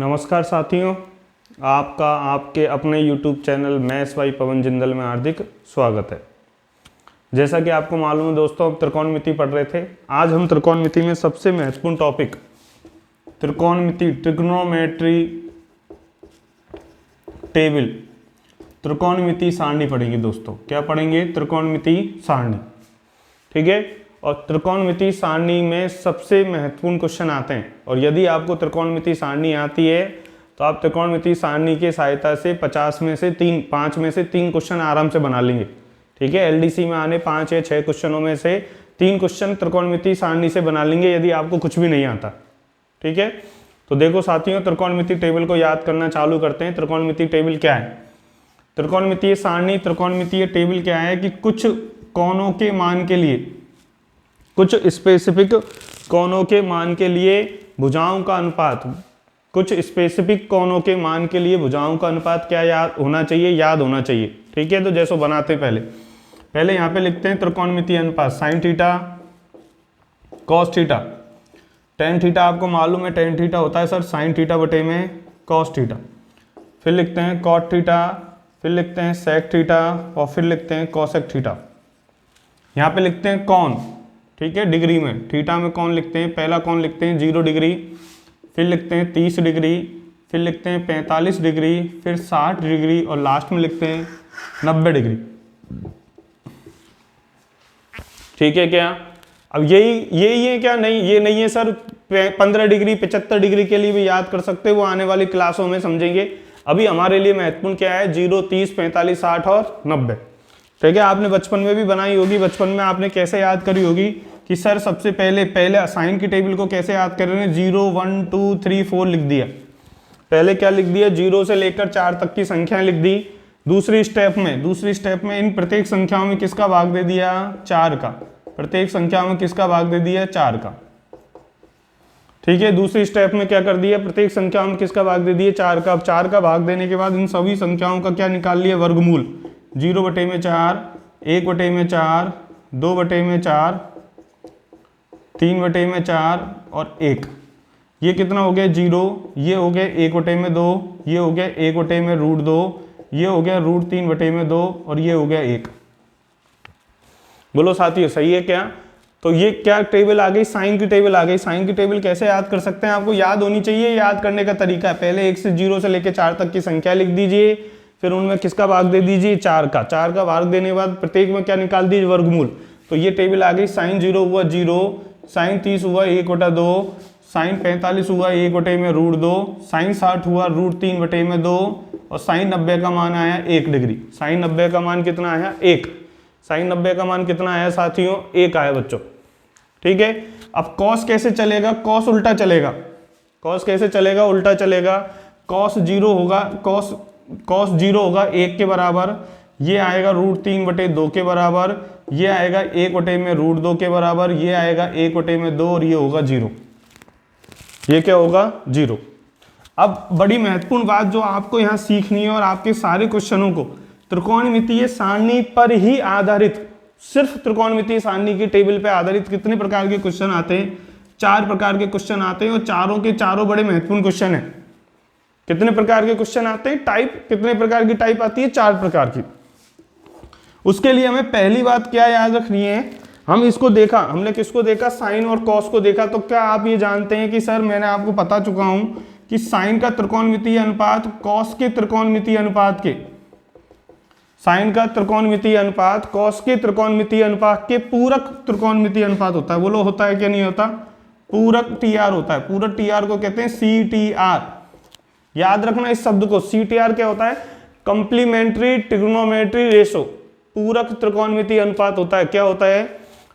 नमस्कार साथियों, आपका आपके अपने YouTube चैनल मैथ्स बाय पवन जिंदल में हार्दिक स्वागत है। जैसा कि आपको मालूम है दोस्तों, अब त्रिकोणमिति पढ़ रहे थे। आज हम त्रिकोणमिति में सबसे महत्वपूर्ण टॉपिक त्रिकोणमिति, ट्रिग्नोमेट्री टेबल, त्रिकोणमिति सारणी पढ़ेंगे दोस्तों। क्या पढ़ेंगे? त्रिकोणमिति सारणी। ठीक है। और त्रिकोणमिति सारणी में सबसे महत्वपूर्ण क्वेश्चन आते हैं, और यदि आपको त्रिकोणमिति सारणी आती है तो आप त्रिकोणमिति सारणी की सहायता से 5 में से 3 क्वेश्चन आराम से बना लेंगे। ठीक है। एलडीसी में आने 5 या 6 क्वेश्चनों में से 3 क्वेश्चन त्रिकोणमिति सारणी से बना लेंगे यदि आपको कुछ भी नहीं आता। ठीक है। तो देखो साथियों, त्रिकोणमिति टेबल को याद करना चालू करते हैं। त्रिकोणमिति टेबल क्या है? त्रिकोणमितीय सारणी, त्रिकोणमितीय टेबल क्या है कि कुछ कोणों के मान के लिए, कुछ स्पेसिफिक कोणों के मान के लिए भुजाओं का अनुपात, कुछ स्पेसिफिक कोणों के मान के लिए भुजाओं का अनुपात क्या याद होना चाहिए? याद होना चाहिए। ठीक है। तो जैसो बनाते पहले यहाँ पे लिखते हैं त्रिकोणमितीय अनुपात, sine theta cos theta, tan theta आपको मालूम है, टेन थीटा होता है सर साइन थीटा बटे में कॉस थीटा। फिर लिखते हैं कॉट थीटा, फिर लिखते हैं सेक थीटा, और फिर लिखते हैं कोसेक थीटा। यहाँ पे लिखते हैं कौन। ठीक है। डिग्री में, थीटा में कौन लिखते हैं? पहला कौन लिखते हैं 0 डिग्री, फिर लिखते हैं 30 डिग्री, फिर लिखते हैं 45 डिग्री, फिर 60 डिग्री, और लास्ट में लिखते हैं 90 डिग्री। ठीक है क्या? अब यही है क्या? नहीं, ये नहीं है सर। 15 डिग्री 75 डिग्री के लिए भी याद कर सकते हैं, वो आने वाली क्लासों में समझेंगे। अभी हमारे लिए महत्वपूर्ण क्या है? 0, 30, 45, 60 और 90। ठीक है। आपने बचपन में भी बनाई होगी। बचपन में आपने कैसे याद करी होगी कि सर सबसे पहले साइन की टेबल को कैसे याद कर रहे हैं? 0, 1, 2, 3, 4 लिख दिया। पहले क्या लिख दिया? 0 से लेकर 4 तक की संख्या लिख दी। दूसरी स्टेप में इन प्रत्येक संख्याओं में किसका भाग दे दिया? 4 का। प्रत्येक संख्या में किसका भाग दे दिया? 4 का। ठीक है। दूसरी स्टेप में क्या कर दिया? प्रत्येक संख्या में किसका भाग दे दिया? 4 का। अब 4 का भाग देने के बाद इन सभी संख्याओं का क्या निकाल लिया? वर्गमूल। 0 बटे में 4, 1 बटे में 4, 2 बटे में 4, 3 बटे में 4 और 1। ये कितना हो गया? 0। ये हो गया 1 बटे में 2, ये हो गया 1 बटे में √2, ये हो गया √3 बटे में 2, और ये हो गया 1। बोलो साथियों, सही है क्या? तो ये क्या टेबल आ गई? साइन की टेबल आ गई। साइन की टेबल कैसे याद कर सकते हैं? आपको याद होनी चाहिए। याद करने का तरीका है, पहले 1 से 0 से लेकर 4 तक की संख्या लिख दीजिए, फिर उनमें किसका भाग दे दीजिए? 4 का। 4 का भाग देने के बाद प्रत्येक में क्या निकाल दीजिए? वर्गमूल। तो ये टेबल आ गई। साइन 0 हुआ 0, साइन 30 हुआ 1/2, साइन 45 हुआ 1 बटे में √2, साइन 60 हुआ √3 बटे में 2, और साइन 90 का मान आया 1 डिग्री। साइन 90 का मान कितना आया? 1। साइन 90 का मान कितना आया साथियों? 1 आया बच्चों। ठीक है। अब कॉस कैसे चलेगा? कॉस उल्टा चलेगा। कॉस कैसे चलेगा? उल्टा चलेगा। कॉस 0 होगा, कॉस 0 होगा 1 के बराबर, ये आएगा √3 बटे 2 के बराबर, ये आएगा 1 बटे में √2 के बराबर, ये आएगा 1 बटे में 2, और ये होगा 0। ये क्या होगा? 0। अब बड़ी महत्वपूर्ण बात जो आपको यहाँ सीखनी है, और आपके सारे क्वेश्चनों को त्रिकोणमितीय सारणी पर ही आधारित, सिर्फ त्रिकोणमितीय सारणी की टेबल पे आधारित कितने प्रकार के क्वेश्चन आते हैं? 4 प्रकार के क्वेश्चन आते हैं, और चारों के चारों बड़े महत्वपूर्ण क्वेश्चन हैं। कितने प्रकार के क्वेश्चन आते हैं? टाइप, कितने प्रकार की टाइप आती है? 4 प्रकार की। उसके लिए हमें पहली बात क्या याद रखनी है? हम इसको देखा, हमने किसको देखा? साइन और कॉस को देखा। तो क्या आप ये जानते हैं कि सर मैंने आपको बता चुका हूं कि साइन का त्रिकोणमितीय अनुपात कॉस के त्रिकोणमितीय अनुपात के, साइन का त्रिकोणमितीय अनुपात कॉस के त्रिकोणमितीय अनुपात के पूरक त्रिकोणमितीय अनुपात होता है। बोलो होता है क्या नहीं होता? पूरक TR होता है। पूरक TR को कहते हैं CTR। याद रखना इस शब्द को। CTR क्या होता है? Complementary trigonometry ratio. पूरक त्रिकोणमितीय अनुपात होता है। क्या होता है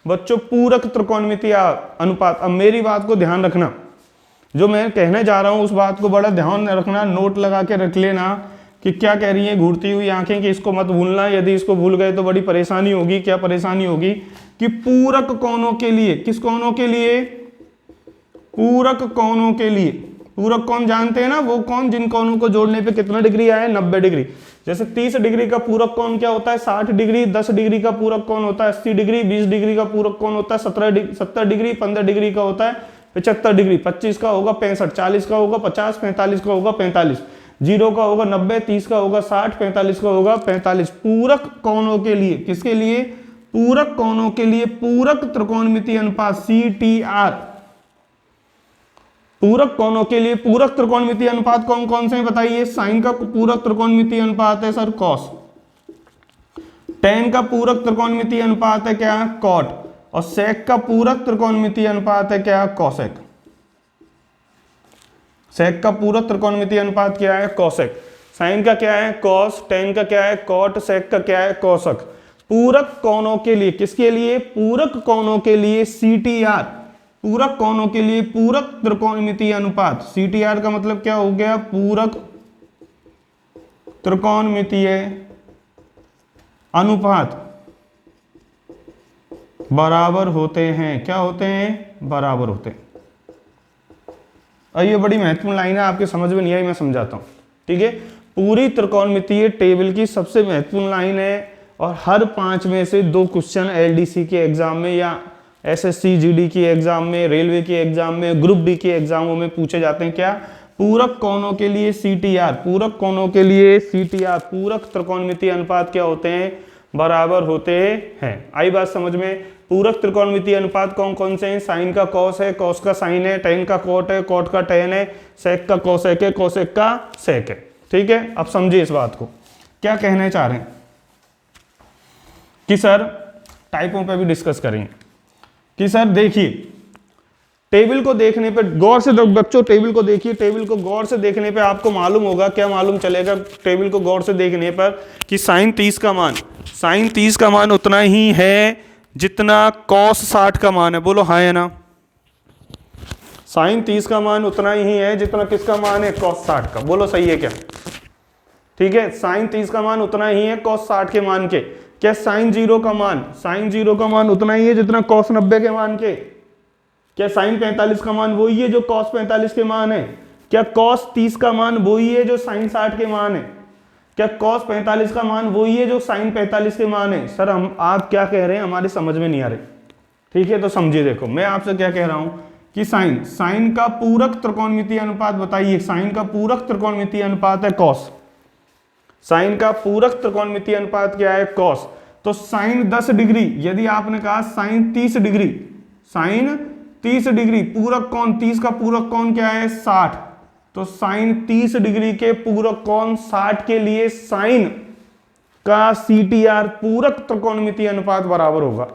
बच्चों? पूरक त्रिकोणमितीय अनुपात। अब मेरी बात को ध्यान रखना, जो मैं कहने जा रहा हूं उस बात को बड़ा ध्यान रखना, नोट लगा के रख लेना कि क्या कह रही है घूरती हुई आंखें, कि इसको मत भूलना। यदि इसको भूल गए तो बड़ी परेशानी होगी। क्या परेशानी होगी? कि पूरक कोणों के लिए, किस कोणों के लिए? पूरक कोणों के लिए। पूरक कोण जानते हैं ना? वो कोण जिन कोणों को जोड़ने पे कितना डिग्री आए? 90 डिग्री। जैसे 30 डिग्री का पूरक कोण क्या होता है? 60 डिग्री। 10 डिग्री का पूरक कोण होता है 80 डिग्री। 20 डिग्री का पूरक कोण होता है 70 डिग्री। 15 डिग्री का होता है 75 डिग्री, 25 का होगा 65, 40 का होगा 50, 45 का होगा 45, 0 का होगा 90, 30 का होगा 60, 45 का होगा 45। पूरक कोणों के लिए, किसके लिए? पूरक कोणों के लिए पूरक त्रिकोणमितीय अनुपात CTR। पूरक कोणों के लिए पूरक त्रिकोणमितीय अनुपात कौन कौन से हैं बताइए? साइन का पूरक त्रिकोणमितीय अनुपात है सर कॉस, टेन का पूरक त्रिकोणमितीय अनुपात है क्या? कॉट, और सेक का पूरक त्रिकोणमितीय अनुपात है क्या? कॉसेक। सेक का पूरक त्रिकोणमितीय अनुपात क्या है? कॉसेक। साइन का क्या है? कॉस, टेन का क्या है? कॉट, सेक का क्या है? कॉसक। पूरक कोणों के लिए, किसके लिए? पूरक कोणों के लिए CTR, पूरक कोणों के लिए पूरक त्रिकोणमितीय अनुपात। CTR का मतलब क्या हो गया? पूरक त्रिकोणमितीय अनुपात बराबर होते हैं। क्या होते हैं? बराबर होते हैं। और ये बड़ी महत्वपूर्ण लाइन है, आपके समझ में नहीं आई, मैं समझाता हूं, ठीक है। पूरी त्रिकोणमितीय टेबल की सबसे महत्वपूर्ण लाइन है, और हर 5 में से 2 क्वेश्चन LDC के एग्जाम में या SSC GD की एग्जाम में, रेलवे की एग्जाम में, ग्रुप डी के एग्जामों में पूछे जाते हैं। क्या? पूरक कोणों के लिए CTR, पूरक कोणों के लिए CTR, पूरक त्रिकोणमितीय अनुपात क्या होते हैं? बराबर होते हैं। आई बात समझ में? पूरक त्रिकोणमितीय अनुपात कौन कौन से हैं? साइन का कॉस है, कॉस का साइन है, टेन का कॉट है, कॉट का टेन है, सेक का कॉसेक है, कॉसेक का सेक है, ठीक है। अब समझिए इस बात को, क्या कहना चाह रहे हैं कि सर टाइपों पे भी डिस्कस करेंगे कि सर देखिए टेबल को देखने पे गौर से, बच्चों टेबल को देखिए, टेबल को गौर से देखने पे आपको मालूम होगा, क्या मालूम चलेगा टेबल को गौर से देखने पर कि साइन 30 का मान उतना ही है जितना कॉस 60 का मान है। बोलो हाँ या ना? साइन 30 का मान उतना ही है जितना किसका मान है? कॉस 60 का। बोलो सही है क्या? ठीक है, साइन 30 का मान उतना ही है कॉस 60 के मान के। क्या साइन 0 का मान उतना ही है जितना कॉस 90 के मान के? क्या साइन 45 का मान वही है जो कॉस 45 के मान है? क्या कॉस 30 का मान वही है जो साइन 60 के मान है? क्या कॉस 45 का मान वही है जो साइन 45 के मान है? सर हम आप क्या कह रहे हैं, हमारी समझ में नहीं आ रही, ठीक है। तो समझिए, देखो मैं आपसे क्या कह रहा हूं कि साइन का पूरक त्रिकोणमितीय अनुपात बताइए। साइन का पूरक त्रिकोणमितीय अनुपात है कॉस, साइन का पूरक त्रिकोणमितीय अनुपात क्या है? कॉस। तो साइन 10 डिग्री, यदि आपने कहा साइन 30 डिग्री, साइन 30 डिग्री पूरक कोण, 30 का पूरक कोण क्या है? 60। तो साइन 30 डिग्री के पूरक कोण 60 के लिए साइन का CTR पूरक त्रिकोणमितीय अनुपात बराबर होगा।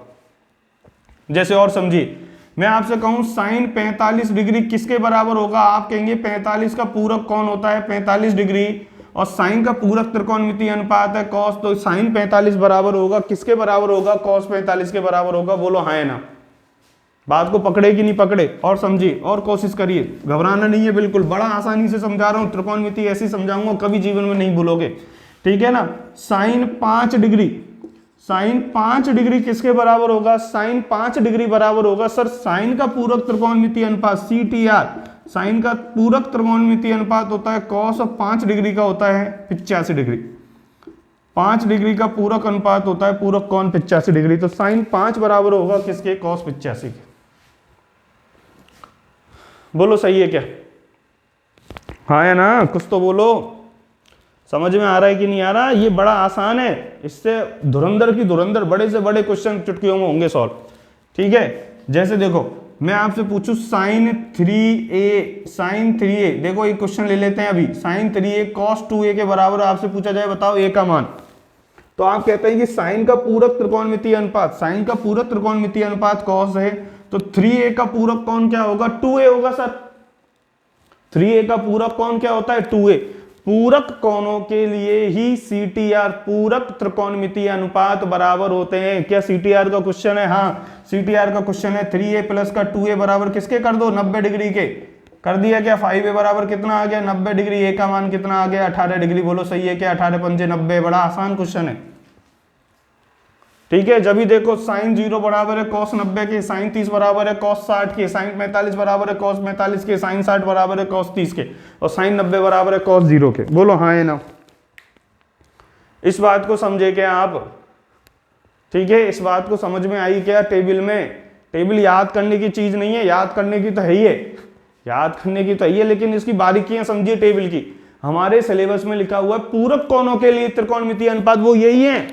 जैसे और समझिए, मैं आपसे कहूं साइन 45 डिग्री किसके बराबर होगा? आप कहेंगे 45 का पूरक कोण होता है 45 डिग्री, और साइन का पूरक त्रिकोणमितीय अनुपात है कॉस, तो साइन 45 बराबर होगा किसके बराबर होगा? कॉस 45 के बराबर होगा। बोलो हाँ है ना? बात को पकड़े कि नहीं पकड़े? और समझिए और कोशिश करिए, घबराना नहीं है बिल्कुल, बड़ा आसानी से समझा रहा हूं, त्रिकोणमिति ऐसी समझाऊंगा कभी जीवन में नहीं भूलोगे, ठीक है ना। साइन 5 डिग्री किसके बराबर होगा? साइन 5 डिग्री बराबर होगा सर साइन का पूरक त्रिकोणमितीय अनुपात CTR। साइन का पूरक त्रिकोणमितीय अनुपात होता है कॉस, और 5 डिग्री का होता है 85 डिग्री। 5 डिग्री का पूरक अनुपात होता है पूरक कोण 85 डिग्री। तो साइन 5 बराबर होगा किसके? कॉस 85 के। बोलो सही है क्या? हाँ है ना? कुछ तो बोलो, समझ में आ रहा है कि नहीं आ रहा? ये बड़ा आसान है, इससे धुरंधर की धुरंधर बड़े से बड़े क्वेश्चन चुटकियों में होंगे सॉल्व, ठीक है। जैसे देखो मैं आपसे पूछूं साइन 3a, देखो एक क्वेश्चन ले लेते हैं अभी, साइन 3a cos 2a के बराबर आपसे पूछा जाए, बताओ a का मान। तो आप कहते हैं कि साइन का पूरक त्रिकोणमितीय अनुपात, साइन का पूरक त्रिकोणमितीय अनुपात cos है, तो 3a का पूरक कोण क्या होगा? 2a होगा सर। 3a का पूरक कोण क्या होता है? 2a। पूरक कोणों के लिए ही CTR पूरक त्रिकोणमितीय अनुपात बराबर होते हैं। क्या CTR का क्वेश्चन है? हाँ CTR का क्वेश्चन है। 3a प्लस का 2a बराबर किसके कर दो? 90 डिग्री के कर दिया। क्या 5a बराबर कितना आ गया? 90 डिग्री। a का मान कितना आ गया? 18 डिग्री। बोलो सही है क्या? 18 पंजे 90। बड़ा आसान क्वेश्चन है, ठीक है। जब भी देखो साइन 0 बराबर है कॉस 90 के, साइन 30 बराबर है कॉस 60 के, साइन 45 बराबर है कॉस 45 के, साइन 60 बराबर है कॉस 30 के, और साइन 90 बराबर है कॉस 0 के। बोलो हाँ है ना? इस बात को समझे क्या आप? ठीक है, इस बात को समझ में आई क्या टेबल में टेबल याद करने की चीज नहीं है, याद करने की तो है ही है, याद करने की तो है ही है, लेकिन इसकी बारीकियां समझिए टेबल की। हमारे सिलेबस में लिखा हुआ है पूरक कोणों के लिए त्रिकोणमितीय अनुपात वो यही है।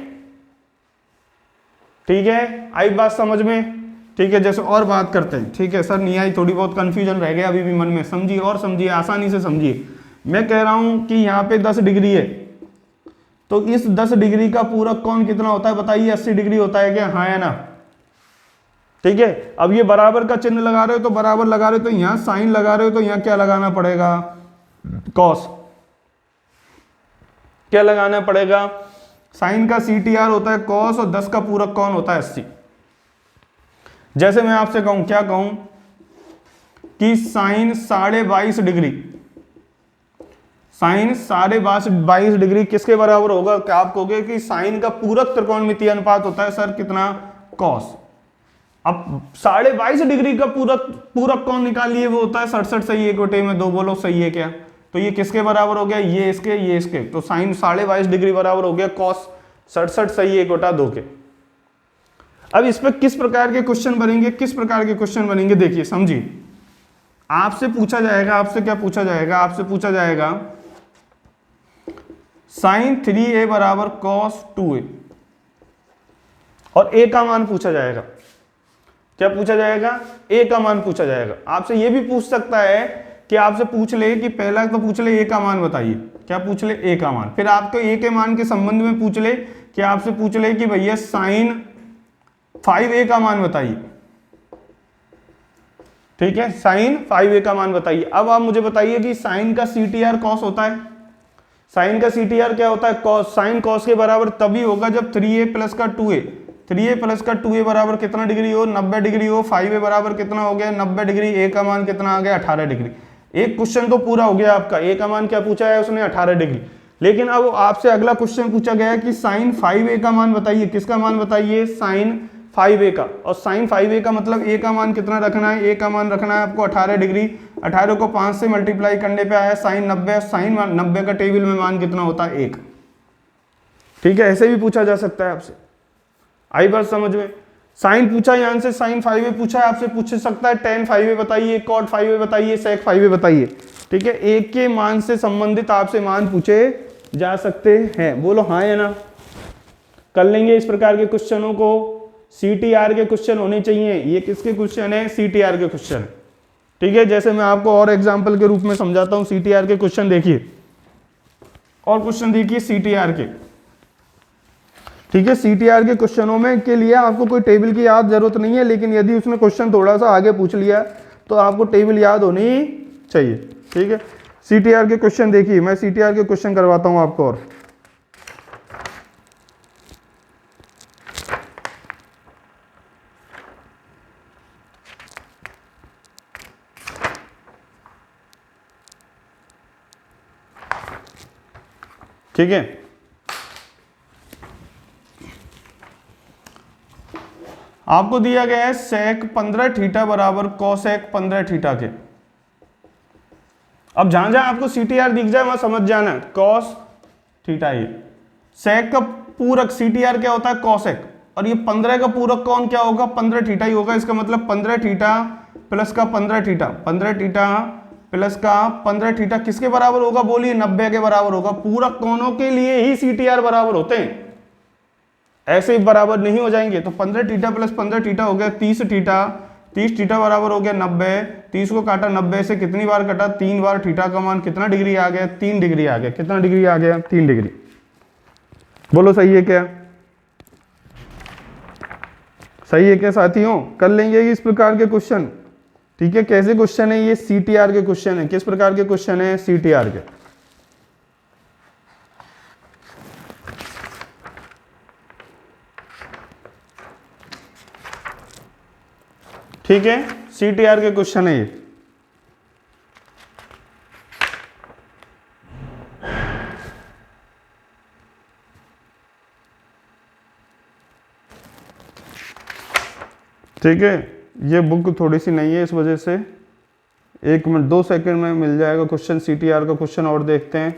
ठीक है, आई बात समझ में? ठीक है, जैसे और बात करते हैं। ठीक है सर, नहीं आई, थोड़ी बहुत कंफ्यूजन रह गया अभी भी मन में, समझिए और समझिए, आसानी से समझिए। मैं कह रहा हूं कि यहाँ पे 10 डिग्री है, तो इस 10 डिग्री का पूरक कोण कितना होता है बताइए? 80 डिग्री होता है क्या? हाँ या ना? ठीक है, अब ये बराबर का चिन्ह लगा रहे हो तो बराबर लगा रहे हो, तो यहां साइन लगा रहे हो तो यहां क्या लगाना पड़ेगा? कॉस। क्या लगाना पड़ेगा? साइन का CTR होता है कॉस और 10 का पूरक कोण होता है 80। जैसे मैं आपसे कहूं, क्या कहूं कि साइन 22.5 डिग्री, साइन 22.5 डिग्री किसके बराबर होगा? क्या आप कहोगे कि साइन का पूरक त्रिकोणमितीय अनुपात होता है सर कितना? कॉस। अब 22.5 डिग्री का पूरक कोण निकालिए, वो होता है 67 सही 1/2 में 2, बोलो सही है क्या? तो ये किसके बराबर हो गया? ये इसके, ये इसके, तो साइन 22.5 डिग्री बराबर हो गया कॉस 67 सही 1/2 के। अब इस पर किस प्रकार के क्वेश्चन बनेंगे, किस प्रकार के क्वेश्चन बनेंगे देखिए समझिए। आपसे पूछा जाएगा, आपसे क्या पूछा जाएगा? आपसे पूछा जाएगा साइन 3a बराबर कॉस 2a, और a का मान पूछा जाएगा। क्या पूछा जाएगा? a का मान पूछा जाएगा। आपसे ये भी पूछ सकता है कि आपसे पूछ ले कि पहला तो पूछ ले a का मान बताइए, क्या पूछ ले? a का मान। फिर आपको a के मान के संबंध में पूछ ले कि आपसे पूछ ले कि भैया साइन 5a का मान बताइए। ठीक है, साइन 5a का मान बताइए। अब आप मुझे बताइए कि साइन का CTR कॉस होता है, साइन का CTR क्या होता है? कॉस। साइन कॉस के बराबर तभी होगा जब 3a प्लस का 2a, 3a प्लस का 2a बराबर कितना डिग्री हो? 90 डिग्री हो। 5a बराबर कितना हो गया? 90 डिग्री। a का मान कितना आ गया? 18 डिग्री। एक क्वेश्चन तो पूरा हो गया आपका। a का मान क्या पूछा है उसने? 18 डिग्री। लेकिन अब आपसे अगला क्वेश्चन पूछा गया कि साइन 5a का मान बताइए। किसका मान बताइए? साइन 5a का। और साइन 5a का मतलब a का मान कितना रखना है? a का मान रखना है आपको 18 डिग्री। 18 को 5 से मल्टीप्लाई करने पे आया साइन 90। साइन 90 का टेबल में मान कितना होता है? 1। ठीक है, ऐसे भी पूछा जा सकता है आपसे। आई बात समझ में? साइन पूछा, यहां से साइन 5a पूछा है, आपसे पूछ सकता है टेन 5a बताइए, कॉट 5a बताइए, सेक 5a बताइए। ठीक है, एक के मान से संबंधित आपसे मान पूछे जा सकते हैं। बोलो हाँ या ना? कर लेंगे इस प्रकार के क्वेश्चनों को। CTR के क्वेश्चन होने चाहिए। ये किसके क्वेश्चन है? CTR के क्वेश्चन। ठीक है, जैसे मैं आपको और एग्जांपल के रूप में समझाता हूं। CTR के क्वेश्चन देखिए, और क्वेश्चन देखिए CTR के। ठीक है, CTR के क्वेश्चनों में के लिए आपको कोई टेबल की याद जरूरत नहीं है, लेकिन यदि उसने क्वेश्चन थोड़ा सा आगे पूछ लिया तो आपको टेबल याद होनी चाहिए। ठीक है, CTR के क्वेश्चन देखिए, मैं CTR के क्वेश्चन करवाता हूं आपको। और ठीक है, आपको दिया गया है सेक 15 थीटा बराबर कोसेक 15 थीटा के। अब जहां जहां आपको CTR दिख जाए वहां समझ जाना है कॉस थीटा। ये सेक का पूरक CTR क्या होता है? कोसेक। और ये 15 का पूरक कौन क्या होगा? 15 थीटा ही होगा। इसका मतलब 15 थीटा प्लस का 15 थीटा, 15 थीटा प्लस का 15 थीटा किसके बराबर होगा? बोलिए 90 के बराबर होगा। पूरक कोणों के लिए ही CTR बराबर होते हैं, ऐसे ही बराबर नहीं हो जाएंगे। तो 15 थीटा प्लस 15 थीटा हो गया 30 थीटा। 30 थीटा बराबर हो गया 90। 30 को काटा 90 से, कितनी बार कटा? 3 बार। थीटा का मान कितना डिग्री आ गया? 3 डिग्री आ गया। कितना डिग्री आ गया? 3 डिग्री। बोलो सही है क्या? सही है क्या साथियों? कर लेंगे इस प्रकार के क्वेश्चन। ठीक है, कैसे क्वेश्चन है ये? CTR के क्वेश्चन है। किस प्रकार के क्वेश्चन है? CTR के। ठीक है, CTR के क्वेश्चन है ये। ठीक है, ये बुक थोड़ी सी नहीं है, इस वजह से 1 मिनट 2 सेकंड में मिल जाएगा क्वेश्चन। CTR का क्वेश्चन और देखते हैं।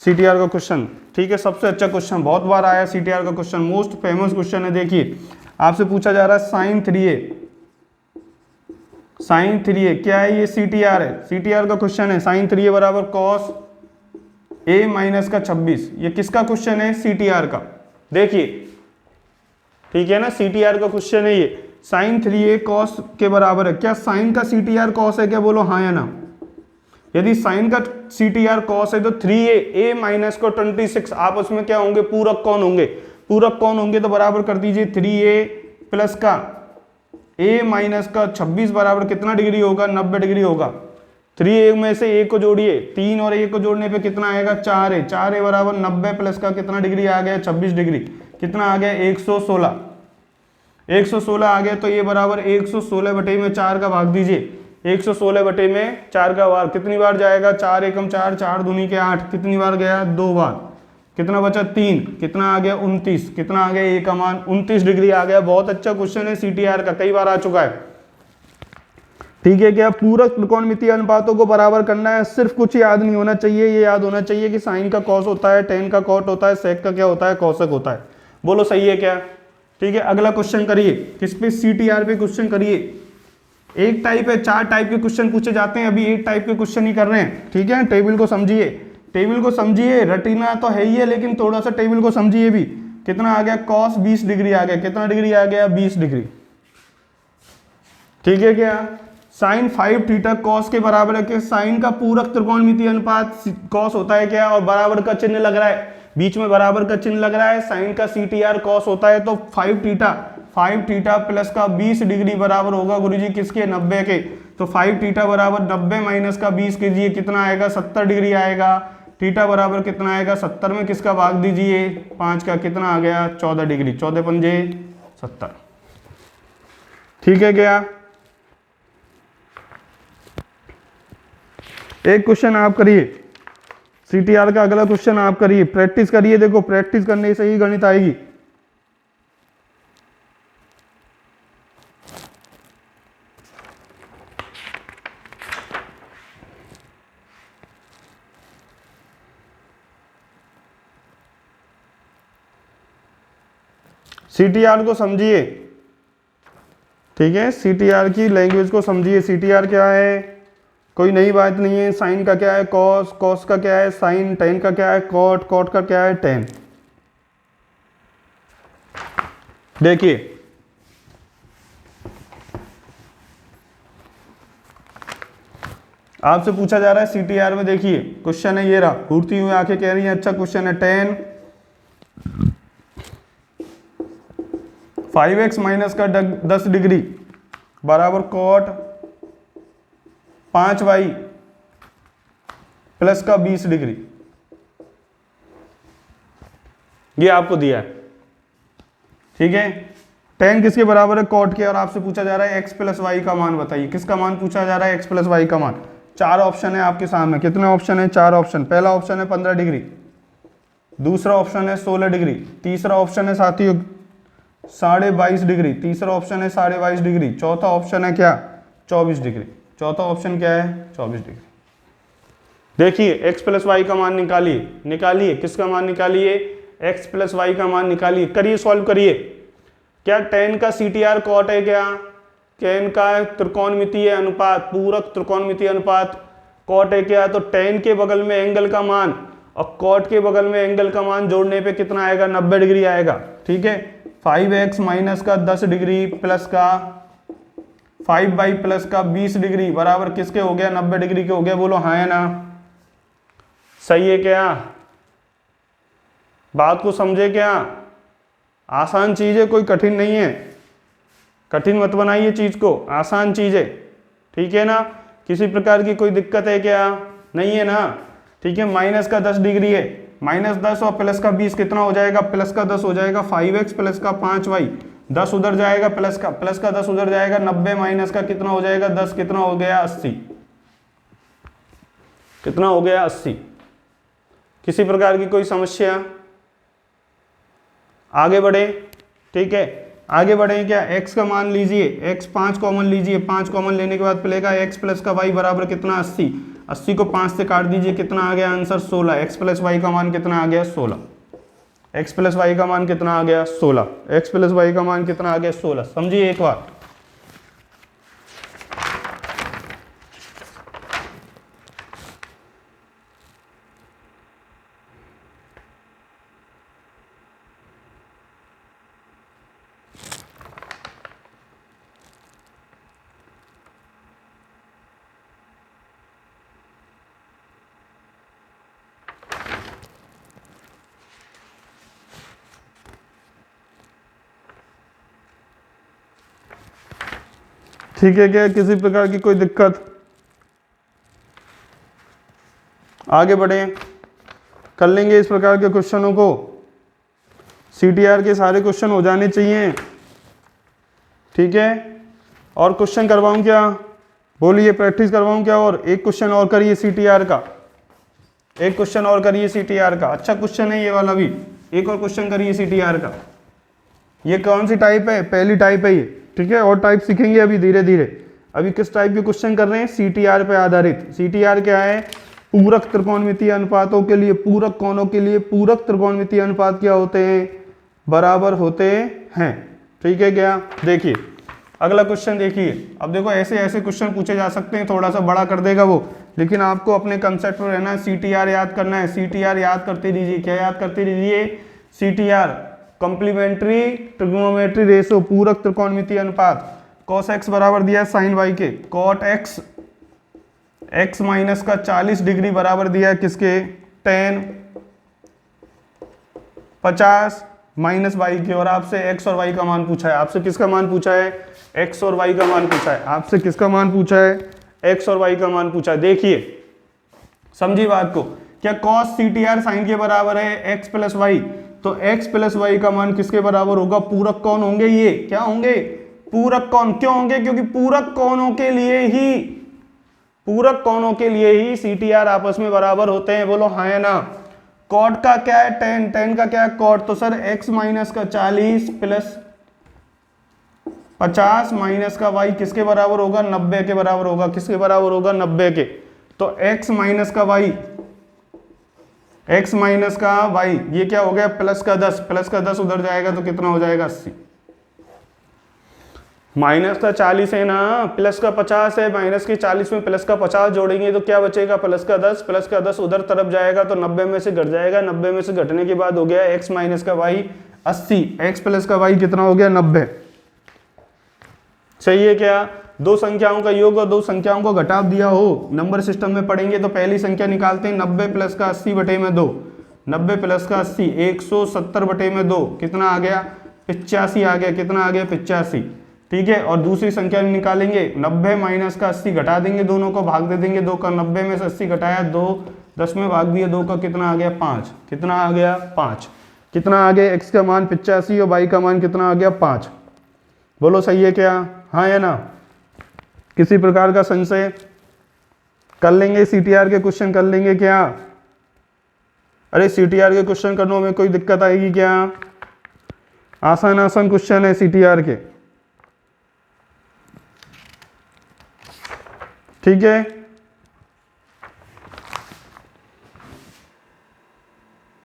CTR का क्वेश्चन, ठीक है, सबसे अच्छा क्वेश्चन, बहुत बार आया CTR का क्वेश्चन, मोस्ट फेमस क्वेश्चन है। देखिए, आपसे पूछा जा रहा है साइन 3a साइन 3a क्या है, ये CTR है, CTR का क्वेश्चन है। साइन 3a बराबर कॉस a माइनस का 26, ये किसका क्वेश्चन है, CTR का। देखिए ठीक है ना, CTR का क्वेश्चन है ये। साइन 3a कॉस के बराबर है, क्या साइन का CTR कॉस है क्या, बोलो हाँ या ना। यदि साइन का CTR कॉस है तो 3a माइनस को 26 आपस में क्या होंगे, पूरक कौन होंगे, पूरक कौन होंगे, तो बराबर कर दीजिए 3a प्लस का a माइनस का 26 बराबर कितना डिग्री होगा, 90 डिग्री होगा। 3a में से a को जोड़िए, 3 और a को जोड़ने पे कितना आएगा, 4a, 4a बराबर 90 प्लस का कितना डिग्री आ गया, 26 डिग्री, कितना आ गया 116, 116 आ गया। तो ये बराबर 116 बटे में 4 का भाग दीजिए, 116 बटे में 4 का भाग कितनी बार जाएगा, 4 एकम 4, 4 दूनी के 8, कितनी बार गया, 2 बार, कितना बचा 3, कितना आ गया 29, कितना आ गया ए का मान 29 डिग्री आ गया। बहुत अच्छा क्वेश्चन है CTR का, कई बार आ चुका है। ठीक है क्या, पूरक त्रिकोणमितीय अनुपातों को बराबर करना है, सिर्फ कुछ याद नहीं होना चाहिए, ये याद होना चाहिए कि साइन का कॉस होता है, टेन का कॉट होता है, सेक का क्या होता है, कौशक होता है। बोलो सही है क्या। ठीक है, अगला क्वेश्चन करिए, किस पे, CTR पे क्वेश्चन करिए। एक टाइप है, 4 टाइप के क्वेश्चन पूछे जाते हैं, अभी एक टाइप के क्वेश्चन ही कर रहे हैं। ठीक है, टेबल को समझिए, टेबल को समझिए, रटीना तो है ही है लेकिन थोड़ा सा टेबल को समझिए भी। कितना आ गया, कॉस 20 डिग्री आ गया, कितना डिग्री आ गया, 20 डिग्री। ठीक है क्या, साइन 5 थीटा कॉस के बराबर है कि साइन का पूरक त्रिकोणमितीय अनुपात कॉस होता है क्या, और बराबर का चिन्ह लग रहा है, बीच में बराबर का चिन्ह लग रहा है, साइन का CTR कॉस होता है, तो 5 थीटा प्लस का 20 डिग्री बराबर होगा गुरुजी किसके, 90 के। तो 5 थीटा बराबर 90 माइनस का 20 कीजिए, कितना आएगा, 70 डिग्री आएगा। थीटा बराबर कितना आएगा, 70 में किसका भाग दीजिए, 5 का, कितना आ गया, 14 डिग्री, 14 पंजे 70। ठीक है क्या, एक क्वेश्चन आप करिए, CTR का अगला क्वेश्चन आप करिए, प्रैक्टिस करिए, देखो प्रैक्टिस करने से ही गणित आएगी। CTR को समझिए, ठीक है, CTR की लैंग्वेज को समझिए। CTR क्या है, कोई नई बात नहीं है। साइन का क्या है, कॉस, कॉस का क्या है साइन, टेन का क्या है कॉट, कॉट का क्या है टेन। देखिए आपसे पूछा जा रहा है CTR में, देखिए क्वेश्चन है ये रहा, घूरती हुई आंखें कह रही हैं अच्छा क्वेश्चन है, टेन 5x माइनस का 10 डिग्री बराबर कॉट 5y प्लस का 20 डिग्री, ये आपको दिया है। ठीक है, टेन किसके बराबर है, कॉट के, और आपसे पूछा जा रहा है x प्लस वाई का मान बताइए। किसका मान पूछा जा रहा है, x प्लस वाई का मान। 4 ऑप्शन है आपके सामने, कितने ऑप्शन है, 4 ऑप्शन। पहला ऑप्शन है 15 डिग्री, दूसरा ऑप्शन है 16 डिग्री, तीसरा ऑप्शन है साथियों 22.5 डिग्री, तीसरा ऑप्शन है 22.5 डिग्री, चौथा ऑप्शन है क्या 24 डिग्री। चौथा ऑप्शन क्या है 24 डिग्री। देखिए x प्लस वाई का मान निकालिए, निकालिए किसका मान निकालिए, x प्लस वाई का मान निकालिए, करिए सॉल्व करिए। क्या टेन का CTR कॉट है, क्या टेन का त्रिकोणमितीय अनुपात, पूरक त्रिकोणमितीय अनुपात कॉट है क्या, तो टेन के बगल में एंगल का मान और कॉट के बगल में एंगल का मान जोड़ने पे कितना आएगा, 90 डिग्री आएगा। ठीक है, 5x माइनस का 10 डिग्री प्लस का 5y प्लस का 20 डिग्री बराबर किसके हो गया, 90 डिग्री के हो गया। बोलो हाँ या ना, सही है क्या, बात को समझे क्या, आसान चीज है, कोई कठिन नहीं है, कठिन मत बनाइए चीज को, आसान चीज है। ठीक है ना, किसी प्रकार की कोई दिक्कत है क्या, नहीं है ना। ठीक है, माइनस का 10 डिग्री है, माइनस 10 और प्लस का 20 कितना हो जाएगा, प्लस का 10 हो जाएगा 5x प्लस का 5y, 10 उधर जाएगा प्लस का 10 उधर जाएगा, 90 माइनस का कितना हो जाएगा 10, कितना हो गया 80, कितना हो गया 80। किसी प्रकार की कोई समस्या, आगे बढ़े। ठीक है, आगे बढ़े क्या, x का मान लीजिए, x 5 कॉमन लीजिए, 5 कॉमन लेने के बाद मिलेगा x प्लस का y बराबर कितना 80, 80 को 5 से काट दीजिए, कितना आ गया आंसर 16। x प्लस वाई का मान कितना आ गया 16, x प्लस वाई का मान कितना आ गया 16, x प्लस वाई का मान कितना आ गया 16। समझिए एक बार, ठीक है क्या, किसी प्रकार की कोई दिक्कत? आगे बढ़े, कर लेंगे इस प्रकार के क्वेश्चनों को। CTR के सारे क्वेश्चन हो जाने चाहिए, ठीक है। और क्वेश्चन करवाऊं क्या, बोलिए, प्रैक्टिस करवाऊं क्या? और एक क्वेश्चन और करिए CTR का, एक क्वेश्चन और करिए CTR का। अच्छा क्वेश्चन है ये वाला भी, एक और क्वेश्चन करिए CTR का। ये कौन सी टाइप है? पहली टाइप है ये, ठीक है। और टाइप सीखेंगे अभी धीरे धीरे। अभी किस टाइप के क्वेश्चन कर रहे हैं? CTR पे आधारित। CTR क्या है? पूरक त्रिकोणमितीय अनुपातों के लिए, पूरक कोणों के लिए पूरक त्रिकोणमितीय अनुपात क्या होते हैं? बराबर होते हैं, ठीक है क्या। देखिए अगला क्वेश्चन देखिए। अब देखो ऐसे ऐसे क्वेश्चन पूछे जा सकते हैं, थोड़ा सा बड़ा कर देगा वो, लेकिन आपको अपने कंसेप्ट पर रहना है। CTR याद करना है, CTR याद करते रहिए। क्या याद करते रहिए? CTR कॉम्प्लीमेंट्री ट्रिग्नोमेट्री रेशो, पूरक त्रिकोणमितीय अनुपात। cos x बराबर दिया है sin y के, cot x x माइनस का 40 डिग्री बराबर दिया है किसके? tan 50 माइनस वाई के। और आपसे x और y का मान पूछा है। आपसे किसका मान पूछा है? x और y का मान पूछा है। आपसे किसका मान पूछा है? x और y का मान पूछा है। देखिए समझिए बात को, क्या cos CTR sin के बराबर है x प्लस वाई? तो x प्लस वाई का मान किसके बराबर होगा? पूरक कौन होंगे? ये क्या होंगे? पूरक कौन। क्यों होंगे? क्योंकि पूरक कोणों के लिए ही, पूरक कोणों के लिए ही CTR आपस में बराबर होते हैं। बोलो हाँ या ना। कॉट का क्या है? tan, tan का क्या है? कॉट। तो सर x माइनस का 40 प्लस 50 माइनस का y किसके बराबर होगा? 90 के बराबर होगा। किसके बराबर होगा? 90 के। तो x माइनस का y, x माइनस का y, ये क्या हो गया? प्लस का 10, प्लस का 10 उधर जाएगा तो कितना हो जाएगा? 80। माइनस का 40 है ना, प्लस का 50 है, माइनस के 40 में प्लस का 50 जोड़ेंगे तो क्या बचेगा? प्लस का 10, प्लस का 10 उधर तरफ जाएगा तो 90 में से घट जाएगा। 90 में से घटने के बाद हो गया x माइनस का y 80, x प्लस का y कितना हो गया? 90। सही है क्या? दो संख्याओं का योग और दो संख्याओं को घटाव दिया हो, नंबर सिस्टम में पढ़ेंगे तो पहली संख्या निकालते हैं। 90 प्लस का 80 बटे में 2, 90 प्लस का 80 170 बटे में 2 कितना आ गया? 85 आ गया। कितना आ गया? 85, ठीक है। और दूसरी संख्या निकालेंगे, 90 माइनस का 80 घटा देंगे, दोनों को भाग दे देंगे 2 का। 90 में से 80 घटाया 2, 10 में भाग दिया 2 का, कितना आ गया? 5। कितना आ गया? 5। कितना आ गया? x का मान 85 और y का मान कितना आ गया? 5। बोलो सही है क्या? हाँ या ना? किसी प्रकार का संशय? कर लेंगे CTR के क्वेश्चन, कर लेंगे क्या? अरे CTR के क्वेश्चन करने में कोई दिक्कत आएगी क्या? आसान आसान क्वेश्चन है CTR के, ठीक है।